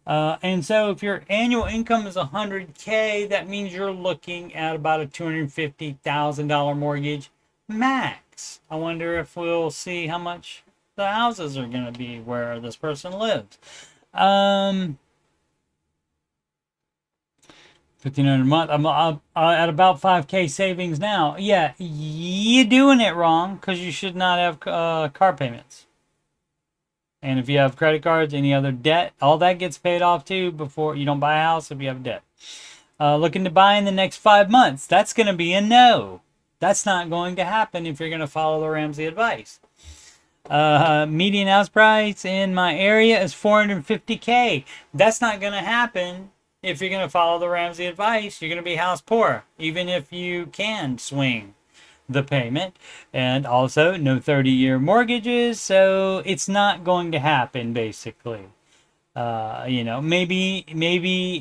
And so if your annual income is 100K, that means you're looking at about a $250,000 mortgage max. I wonder if we'll see how much the houses are going to be where this person lives. 1,500 a month. I'm at about 5K savings now. Yeah, you're doing it wrong because you should not have car payments. And if you have credit cards, any other debt, all that gets paid off too before you don't buy a house if you have debt. Looking to buy in the next 5 months. That's going to be a no. That's not going to happen if you're going to follow the Ramsey advice. Median house price in my area is 450K. That's not going to happen if you're going to follow the Ramsey advice. You're going to be house poor, even if you can swing the payment. And also, no 30-year mortgages, so it's not going to happen, basically. Maybe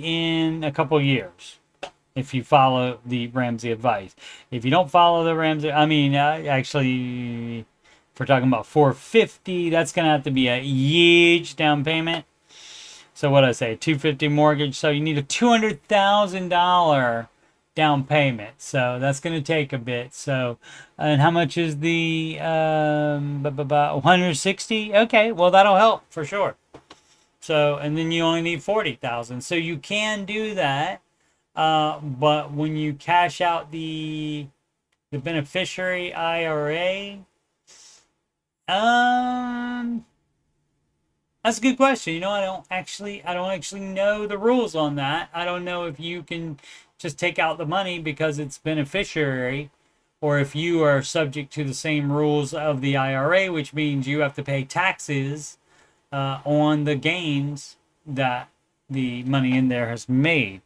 in a couple years, if you follow the Ramsey advice. If you don't follow the Ramsey, actually, if we're talking about 450, that's going to have to be a huge down payment. So what I say, 250 mortgage. So you need a $200,000 down payment. So that's going to take a bit. So, and how much is the 160? Okay, well that'll help for sure. So, and then you only need 40,000. So you can do that. But when you cash out the beneficiary IRA, um, that's a good question. I don't actually know the rules on that. I don't know if you can just take out the money because it's beneficiary, or if you are subject to the same rules of the IRA, which means you have to pay taxes on the gains that the money in there has made.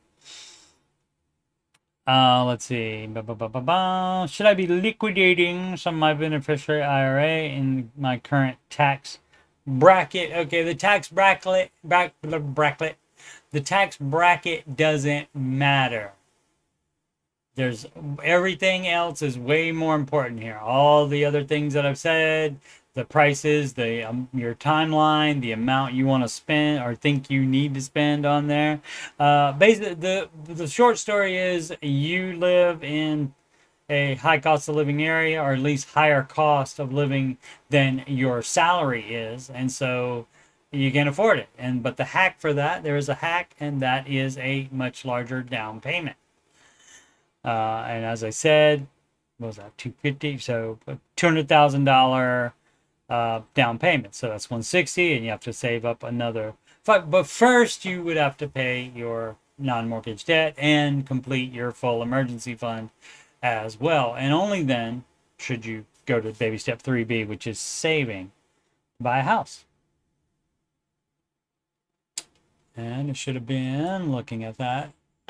Let's see. Should I be liquidating some of my beneficiary IRA in my current tax bracket? Okay, the tax the tax bracket doesn't matter. There's everything else is way more important here. All the other things that I've said, the prices, your timeline, the amount you want to spend or think you need to spend on there. Basically, the short story is you live in a high cost of living area, or at least higher cost of living than your salary is, and so you can afford it. But the hack for that, there is a hack, and that is a much larger down payment. And as I said, what was that, 250? So $200,000 down payment. So that's 160, and you have to save up another five. But first, you would have to pay your non-mortgage debt and complete your full emergency fund as well. And only then should you go to baby step 3B, which is saving, buy a house. And it should have been looking at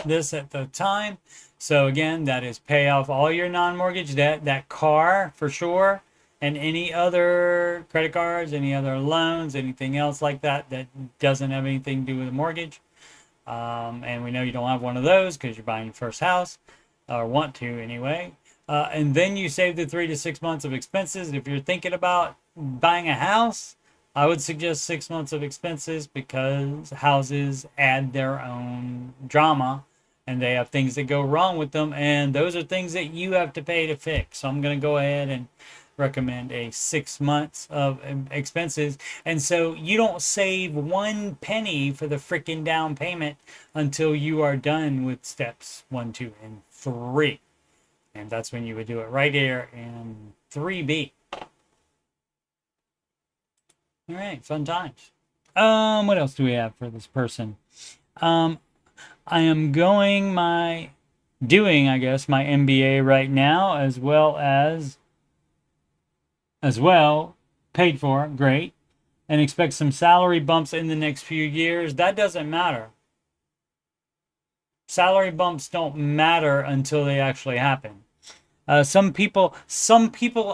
this at the time. So again, that is pay off all your non-mortgage debt, that car for sure, and any other credit cards, any other loans, anything else like that that doesn't have anything to do with a mortgage. And we know you don't have one of those because you're buying your first house, or want to anyway. And then you save the 3 to 6 months of expenses. If you're thinking about buying a house, I would suggest 6 months of expenses, because houses add their own drama and they have things that go wrong with them, and those are things that you have to pay to fix. So I'm going to go ahead and recommend a 6 months of expenses. And so you don't save 1 penny for the freaking down payment until you are done with steps 1, 2, and 3. And that's when you would do it right here in 3B. All right, fun times. What else do we have for this person? I am doing my MBA right now, as well, paid for, great, and expect some salary bumps in the next few years. That doesn't matter. Salary bumps don't matter until they actually happen. Some people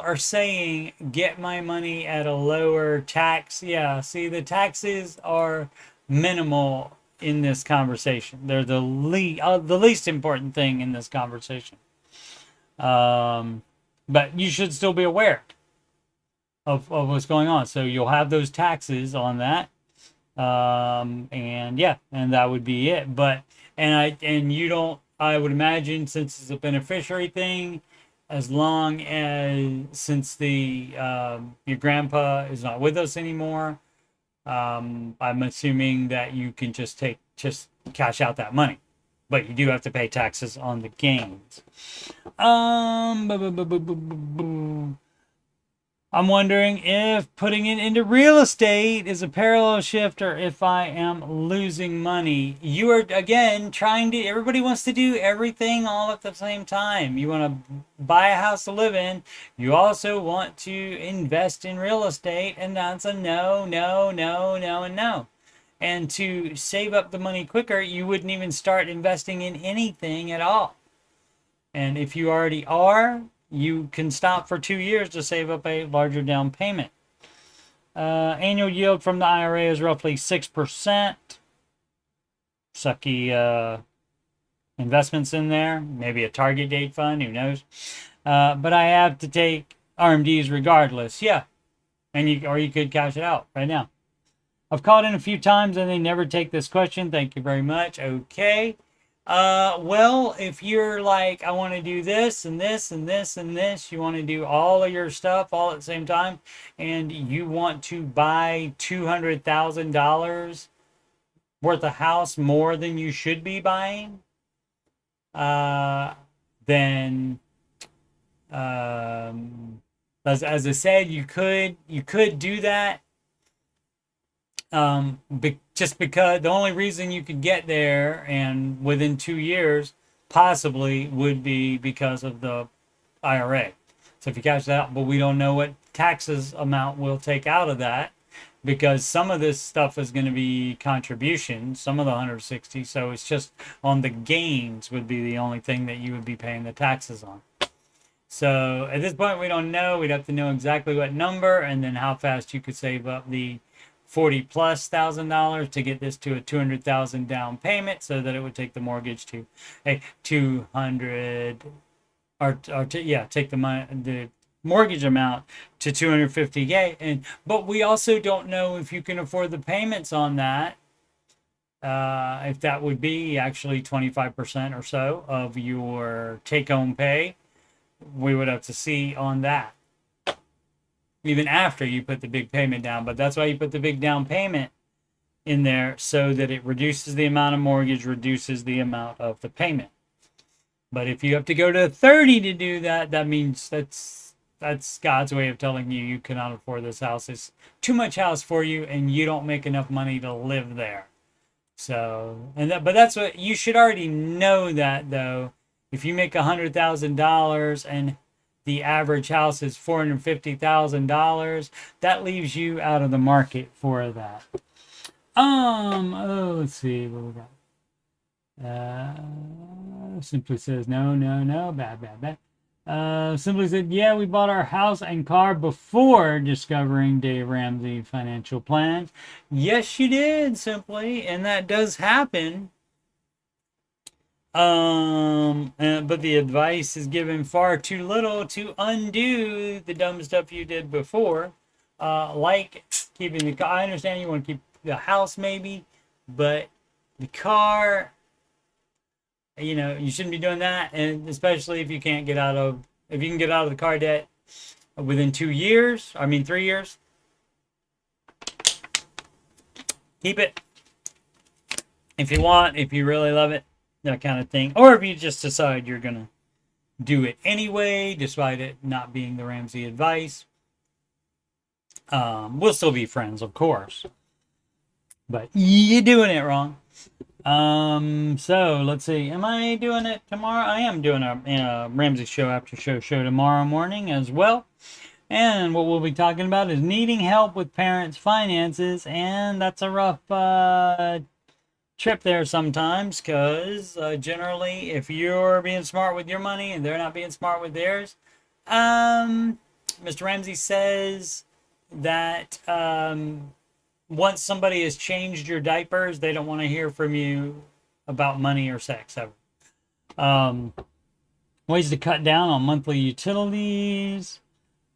are saying, get my money at a lower tax. Yeah, see, the taxes are minimal in this conversation. They're the least important thing in this conversation. But you should still be aware of what's going on. So you'll have those taxes on that. And yeah, and that would be it. I would imagine, since it's a beneficiary thing, as long as, since your grandpa is not with us anymore, I'm assuming that you can just cash out that money, but you do have to pay taxes on the gains. I'm wondering if putting it into real estate is a parallel shift, or if I am losing money. You are, again, everybody wants to do everything all at the same time. You want to buy a house to live in. You also want to invest in real estate, and that's a no, no, no, no, and no. And to save up the money quicker, you wouldn't even start investing in anything at all. And if you already are, you can stop for 2 years to save up a larger down payment. Annual yield from the IRA is roughly 6%. Sucky investments in there. Maybe a target date fund, who knows. But I have to take RMDs regardless. Yeah. And you could cash it out right now. I've called in a few times and they never take this question. Thank you very much. Okay. Well, if you're like, I want to do this and this and this and this, you want to do all of your stuff all at the same time, and you want to buy $200,000 worth of house more than you should be buying, then as I said, you could do that. Just because the only reason you could get there and within 2 years possibly would be because of the IRA. So if you cash that out, but we don't know what taxes amount we'll take out of that because some of this stuff is going to be contribution, some of the 160. So it's just on the gains would be the only thing that you would be paying the taxes on. So at this point, we don't know. We'd have to know exactly what number and then how fast you could save up the $40,000+ to get this to a $200,000 down payment, so that it would take the mortgage to a 200, take the mortgage amount to 250K. But we also don't know if you can afford the payments on that. If that would be actually 25% or so of your take-home pay, we would have to see on that. Even after you put the big payment down. But that's why you put the big down payment in there, so that it reduces the amount of mortgage, reduces the amount of the payment. But if you have to go to 30 to do that, that means that's God's way of telling you you cannot afford this house. It's too much house for you and you don't make enough money to live there. So, but that's what you should already know that, though. If you make $100,000 and the average house is $450,000, that leaves you out of the market for that. Let's see what we got. Simply says no, bad. Simply said, yeah, we bought our house and car before discovering Dave Ramsey financial plans. Yes, you did, Simply, and that does happen. But the advice is given far too little to undo the dumb stuff you did before. Like keeping the car. I understand you want to keep the house maybe, but the car, you shouldn't be doing that. And especially if you can get out of the car debt within 3 years, keep it. If you want, if you really love it, that kind of thing. Or if you just decide you're going to do it anyway, despite it not being the Ramsey advice. We'll still be friends, of course. But you're doing it wrong. So let's see. Am I doing it tomorrow? I am doing a Ramsey Show Aftershow show tomorrow morning as well. And what we'll be talking about is needing help with parents' finances. And that's a rough trip there sometimes, because generally, if you're being smart with your money and they're not being smart with theirs, Mr. Ramsey says that once somebody has changed your diapers, they don't want to hear from you about money or sex ever. Ways to cut down on monthly utilities.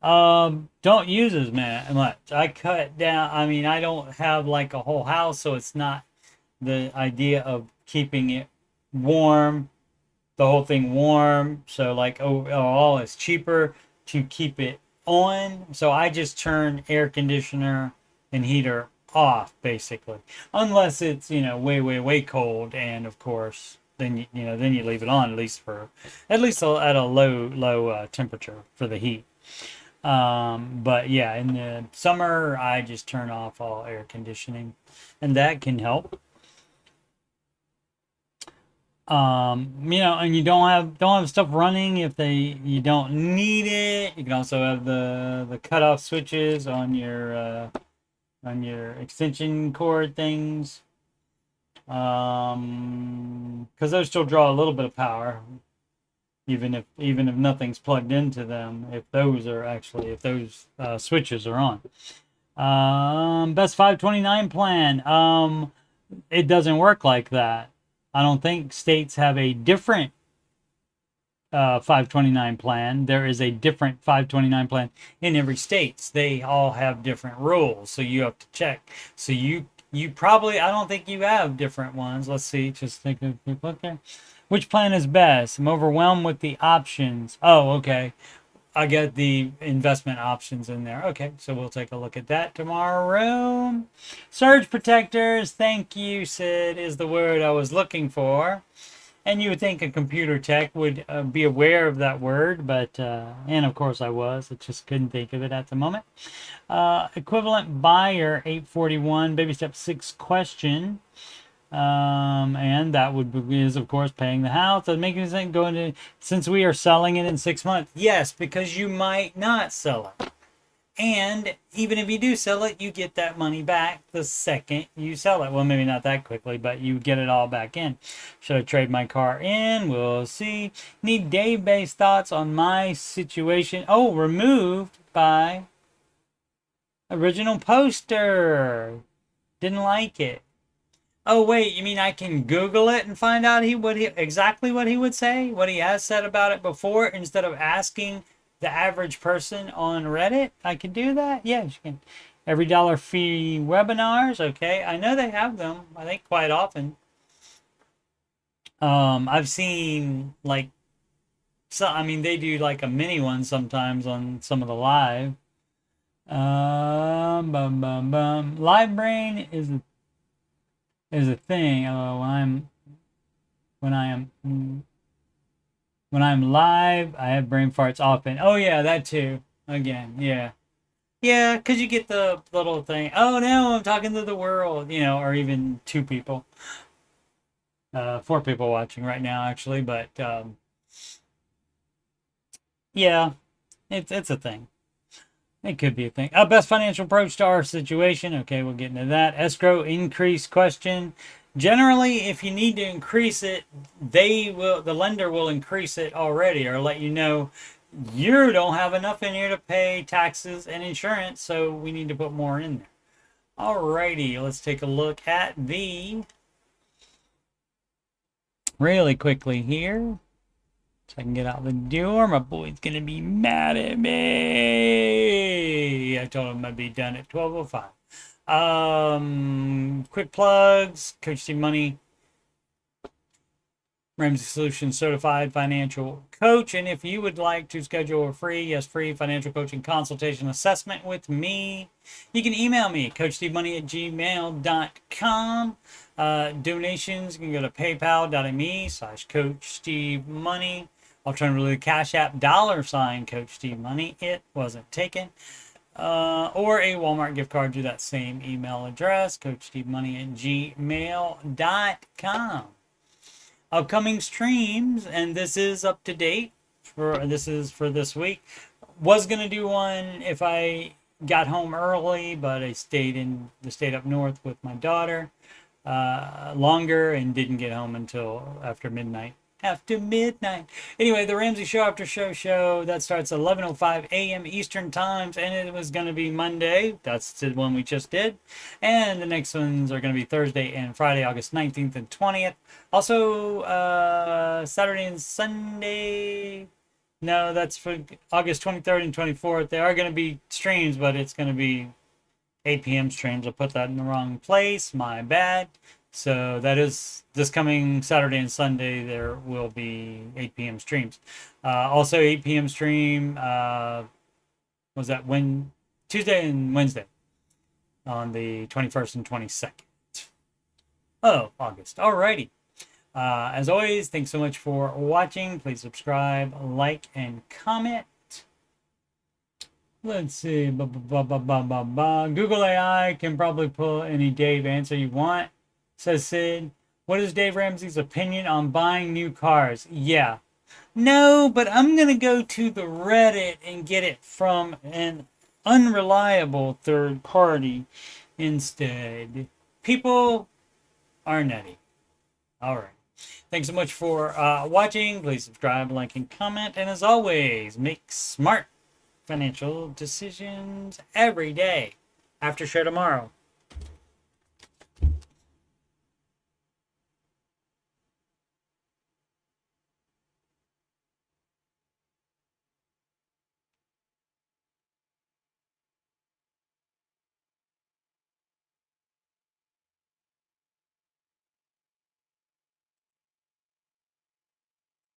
Don't use as much. I cut down. I don't have like a whole house, so it's not the idea of keeping it warm, the whole thing warm. So like overall, it's cheaper to keep it on. So I just turn air conditioner and heater off, basically, unless it's way cold, and of course then you leave it on, at least at a low temperature for the heat. But yeah, in the summer I just turn off all air conditioning, and that can help. And you don't have stuff running if you don't need it. You can also have the cutoff switches on your extension cord things, because those still draw a little bit of power, even if nothing's plugged into them. If those switches are on. Best 529 plan. It doesn't work like that. I don't think states have a different 529 plan. There is a different 529 plan in every state. They all have different rules, so you have to check. So you probably, I don't think you have different ones. Let's see, just take a quick look there. Which plan is best? I'm overwhelmed with the options. Oh, okay. I got the investment options in there. Okay, so we'll take a look at that tomorrow. Surge protectors, thank you, Sid, is the word I was looking for. And you would think a computer tech would be aware of that word, but, and of course I was. I just couldn't think of it at the moment. Equivalent buyer, 841, baby step 6 question. And that is of course paying the house. Does it make any sense going to, since we are selling it in 6 months? Yes, because you might not sell it. And even if you do sell it, you get that money back the second you sell it. Well, maybe not that quickly, but you get it all back in. Should I trade my car in? We'll see. Need Dave-based thoughts on my situation. Oh, removed by original poster. Didn't like it. Oh, wait, you mean I can Google it and find out exactly what he would say? What he has said about it before, instead of asking the average person on Reddit? I can do that? Yes, you can. Every dollar fee webinars. Okay, I know they have them, I think, quite often. I've seen, like, so I mean, they do like a mini one sometimes on some of the live. Live brain is a thing. When I'm live, I have brain farts often. Oh yeah, that too. Again, yeah. Yeah, because you get the little thing. Oh no, I'm talking to the world, or even 2 people. 4 people watching right now, actually, but yeah, it's a thing. It could be a thing. Best financial approach to our situation. Okay, we'll get into that. Escrow increase question. Generally, if you need to increase it, the lender will increase it already, or let you know you don't have enough in here to pay taxes and insurance, so we need to put more in there. Alrighty, let's take a look at the really quickly here. So I can get out the door. My boy's gonna be mad at me. I told him I'd be done at 12:05. Quick plugs. Coach Steve Money, Ramsey Solutions certified financial coach. And if you would like to schedule a free financial coaching consultation assessment with me, you can email me, coachstevemoney@gmail.com. Donations, you can go to paypal.me/coachstevemoney. Alternatively, CashApp $Coach Steve Money. It wasn't taken. Or a Walmart gift card to that same email address, coachstevemoney@gmail.com. Upcoming streams, and this is up to date for this week. Was gonna do one if I got home early, but I stayed up north with my daughter longer and didn't get home until after midnight. Anyway, the Ramsey Show Aftershow show, that starts at 11:05 a.m. Eastern times, and it was going to be Monday. That's the one we just did. And the next ones are going to be Thursday and Friday, August 19th and 20th. Also, Saturday and Sunday. No, that's for August 23rd and 24th. They are going to be streams, but it's going to be 8 p.m. streams. I put that in the wrong place. My bad. So that is this coming Saturday and Sunday. There will be 8 p.m. streams. Also 8 p.m. stream. Was that Tuesday and Wednesday on the 21st and 22nd of August. Alrighty. As always, thanks so much for watching. Please subscribe, like, and comment. Let's see. Google AI can probably pull any Dave answer you want. Says Sid. What is Dave Ramsey's opinion on buying new cars? Yeah. No, but I'm going to go to the Reddit and get it from an unreliable third party instead. People are nutty. All right. Thanks so much for watching. Please subscribe, like, and comment. And as always, make smart financial decisions every day. After show tomorrow.